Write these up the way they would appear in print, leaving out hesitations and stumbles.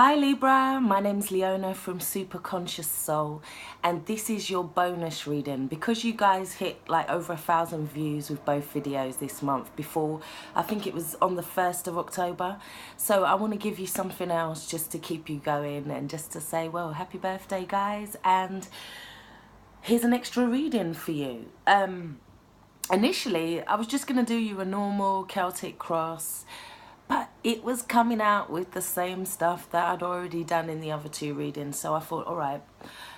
Hi Libra, my name's Leona from Super ConsciousSoul, and this is your bonus reading. Because you guys hit like over 1,000 views with both videos this month before, I think it was on the 1st of October. So I want to give you something else just to keep you going and just to say, well, happy birthday guys, and here's an extra reading for you. Initially, I was just going to do you a normal Celtic cross, but it was coming out with the same stuff that I'd already done in the other two readings. So I thought, all right,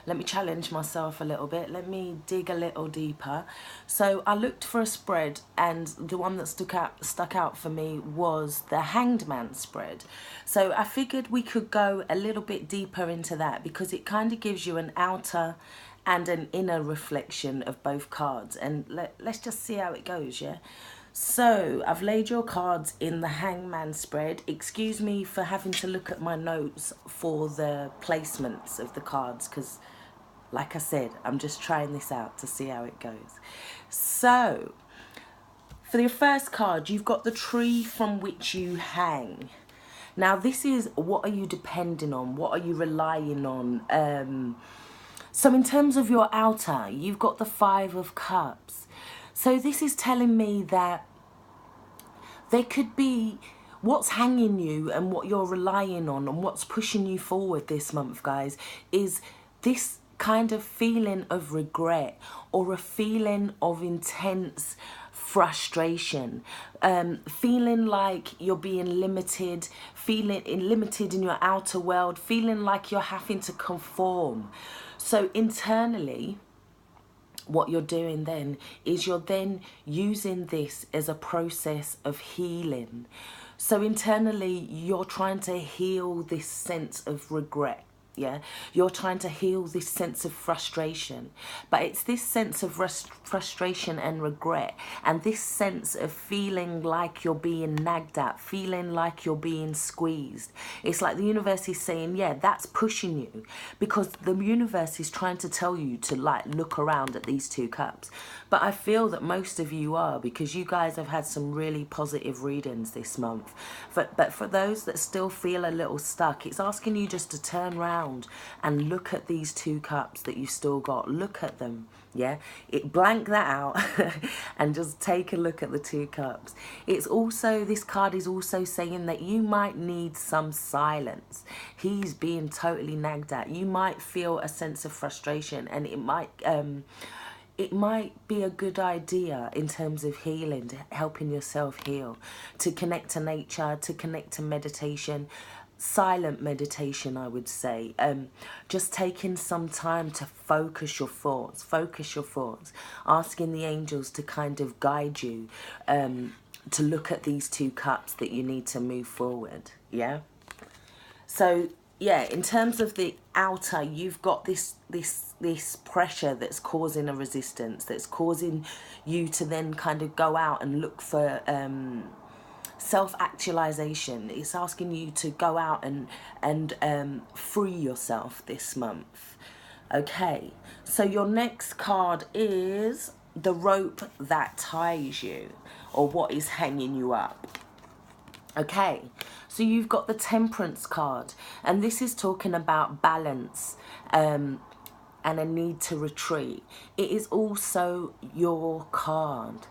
let me challenge myself a little bit. Let me dig a little deeper. So I looked for a spread, and the one that stuck out for me was the Hanged Man spread. So I figured we could go a little bit deeper into that because it kind of gives you an outer and an inner reflection of both cards. And let's just see how it goes, yeah? So I've laid your cards in the Hangman spread. Excuse me for having to look at my notes for the placements of the cards because, like I said, I'm just trying this out to see how it goes. So for your first card, you've got the tree from which you hang. Now this is, what are you depending on? What are you relying on? So in terms of your outer, you've got the Five of Cups. So this is telling me that there could be what's hanging you and what you're relying on and what's pushing you forward this month, guys, is this kind of feeling of regret or a feeling of intense frustration, feeling like you're being limited, feeling limited in your outer world, feeling like you're having to conform. So internally, what you're doing then is you're then using this as a process of healing. So internally, you're trying to heal this sense of regret. Yeah, you're trying to heal this sense of frustration, but it's this sense of frustration and regret, and this sense of feeling like you're being nagged at, feeling like you're being squeezed. It's like the universe is saying, yeah, that's pushing you, because the universe is trying to tell you to like look around at these two cups. But I feel that most of you are, because you guys have had some really positive readings this month. But for those that still feel a little stuck, it's asking you just to turn around and look at these two cups that you've still got. Look at them, yeah? Blank that out and just take a look at the two cups. It's also, this card is also saying that you might need some silence. He's being totally nagged at. You might feel a sense of frustration, and it might be a good idea in terms of healing, to helping yourself heal, to connect to nature, to connect to meditation, silent meditation, I would say. Just taking some time to focus your thoughts, asking the angels to kind of guide you, to look at these two cups that you need to move forward, yeah? So yeah, in terms of the outer, you've got this pressure that's causing a resistance, that's causing you to then kind of go out and look for self-actualization. It's asking you to go out and free yourself this month. Okay, so your next card is the rope that ties you, or what is hanging you up. Okay, so you've got the Temperance card, and this is talking about balance and a need to retreat. It is also your card.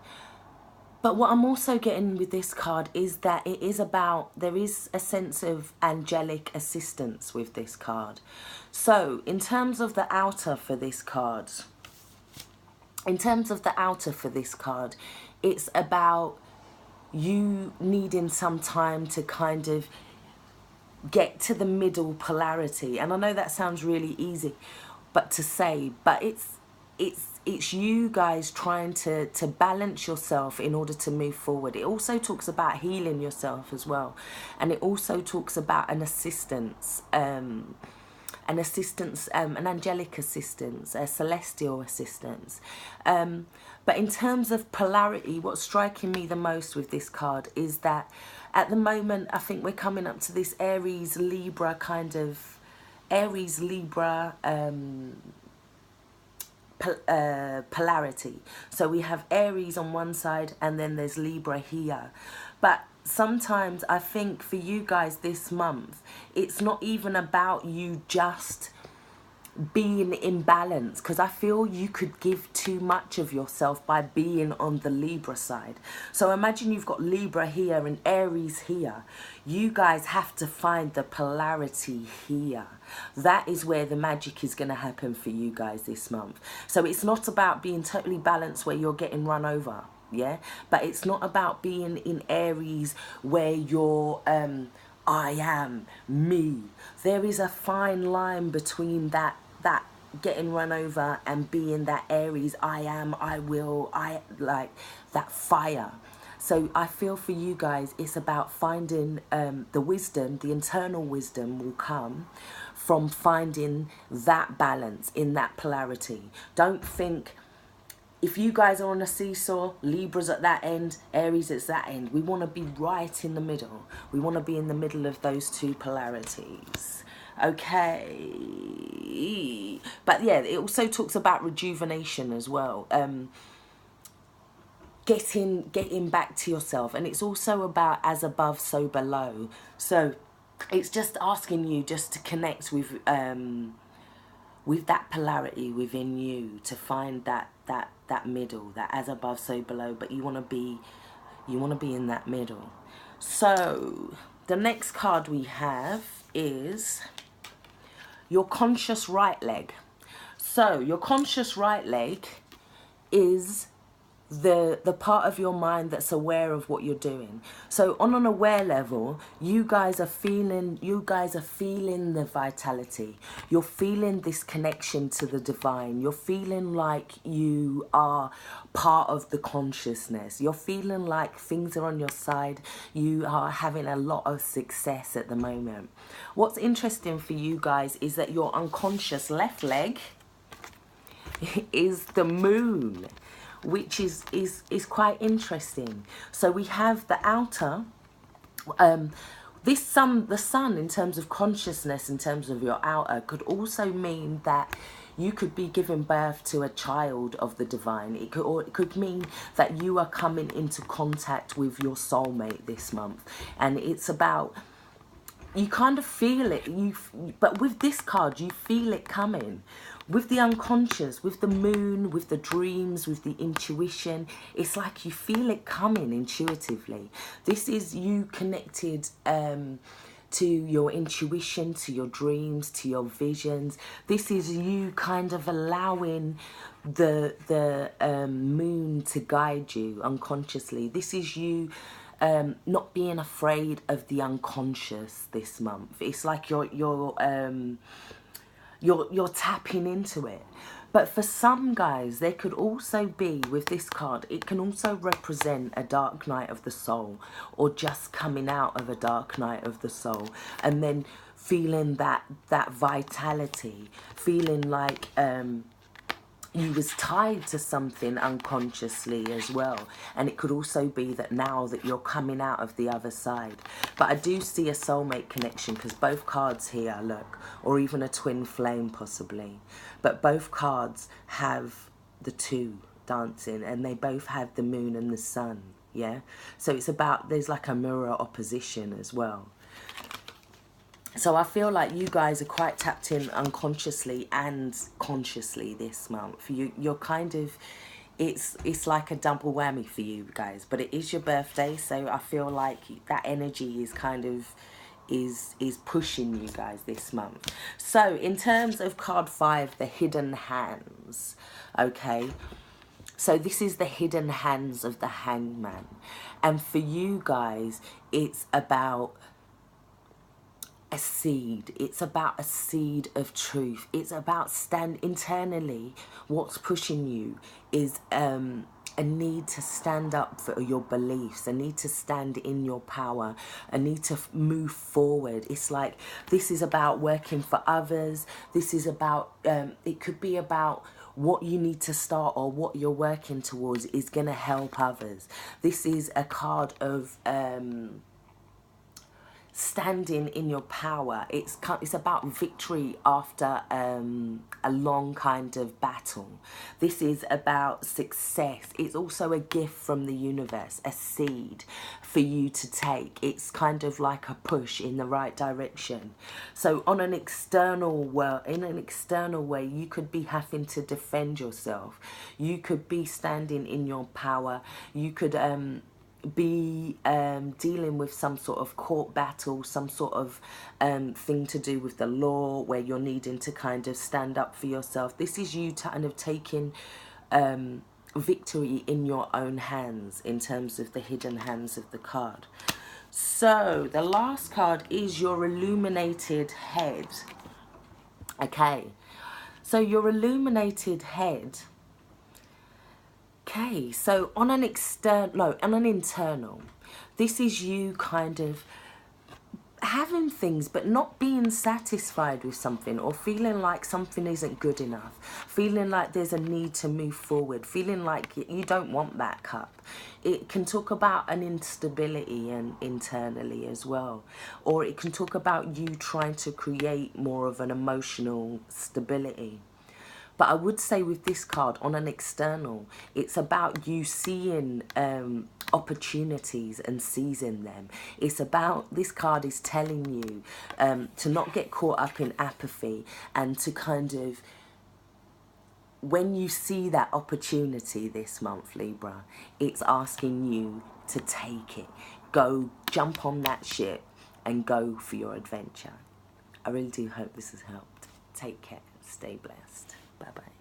But what I'm also getting with this card is that it is about, there is a sense of angelic assistance with this card. So in terms of the outer for this card, it's about you needing some time to kind of get to the middle polarity. And I know that sounds really easy but to say, but it's you guys trying to balance yourself in order to move forward. It also talks about healing yourself as well, and it also talks about an assistance, an angelic assistance, a celestial assistance. But in terms of polarity, what's striking me the most with this card is that at the moment, I think we're coming up to this Aries Libra polarity. So we have Aries on one side, and then there's Libra here. But sometimes I think for you guys this month, it's not even about you just being in balance, because I feel you could give too much of yourself by being on the Libra side. So imagine you've got Libra here and Aries here. You guys have to find the polarity here. That is where the magic is going to happen for you guys this month. So it's not about being totally balanced where you're getting run over, yeah, but it's not about being in Aries where you're I am me. There is a fine line between that getting run over and being that Aries, I am, I will, I like that fire. So I feel for you guys, it's about finding the wisdom, the internal wisdom will come from finding that balance in that polarity. Don't think, if you guys are on a seesaw, Libra's at that end, Aries is that end. We want to be right in the middle. We want to be in the middle of those two polarities. Okay. But yeah, it also talks about rejuvenation as well. Getting back to yourself. And it's also about as above, so below. So it's just asking you just to connect with that polarity within you, to find that middle, that as above so below, but you want to be in that middle. So the next card we have is your conscious right leg. So your conscious right leg is the part of your mind that's aware of what you're doing. So on an aware level, you guys are feeling the vitality. You're feeling this connection to the divine. You're feeling like you are part of the consciousness. You're feeling like things are on your side. You are having a lot of success at the moment. What's interesting for you guys is that your unconscious left leg is the moon, which is quite interesting. So we have the outer, the sun in terms of consciousness, in terms of your outer, could also mean that you could be giving birth to a child of the divine. It could mean that you are coming into contact with your soulmate this month, and it's about, you kind of feel it, but with this card you feel it coming. With the unconscious, with the moon, with the dreams, with the intuition, it's like you feel it coming intuitively. This is you connected to your intuition, to your dreams, to your visions. This is you kind of allowing the moon to guide you unconsciously. This is you not being afraid of the unconscious this month. It's like you're tapping into it. But for some guys, there could also be, with this card, it can also represent a dark night of the soul, or just coming out of a dark night of the soul, and then feeling that vitality, feeling like you was tied to something unconsciously as well. And it could also be that now that you're coming out of the other side. But I do see a soulmate connection, because both cards here, look, or even a twin flame possibly, but both cards have the two dancing, and they both have the moon and the sun, yeah? So it's about, there's like a mirror opposition as well. So I feel like you guys are quite tapped in unconsciously and consciously this month. You're kind of, it's like a double whammy for you guys. But it is your birthday, so I feel like that energy is kind of, is pushing you guys this month. So in terms of card 5, the hidden hands, okay? So this is the hidden hands of the hangman. And for you guys, it's about a seed. It's about a seed of truth. It's about internally, what's pushing you is a need to stand up for your beliefs, a need to stand in your power, a need to move forward. It's like, this is about working for others. This is about, it could be about what you need to start, or what you're working towards is going to help others. This is a card of standing in your power. It's about victory after a long kind of battle. This is about success. It's also a gift from the universe, a seed for you to take. It's kind of like a push in the right direction. So on an external in an external way, you could be having to defend yourself. You could be standing in your power. You could be dealing with some sort of court battle, some sort of thing to do with the law, where you're needing to kind of stand up for yourself. This is you kind of taking victory in your own hands, in terms of the hidden hands of the card. So the last card is your illuminated head. Okay, so your illuminated head. Okay, so on an internal, this is you kind of having things but not being satisfied with something, or feeling like something isn't good enough, feeling like there's a need to move forward, feeling like you don't want that cup. It can talk about an instability and internally as well, or it can talk about you trying to create more of an emotional stability. But I would say with this card, on an external, it's about you seeing opportunities and seizing them. It's about, this card is telling you to not get caught up in apathy, and to kind of, when you see that opportunity this month, Libra, it's asking you to take it. Go, jump on that ship and go for your adventure. I really do hope this has helped. Take care. Stay blessed. Bye-bye.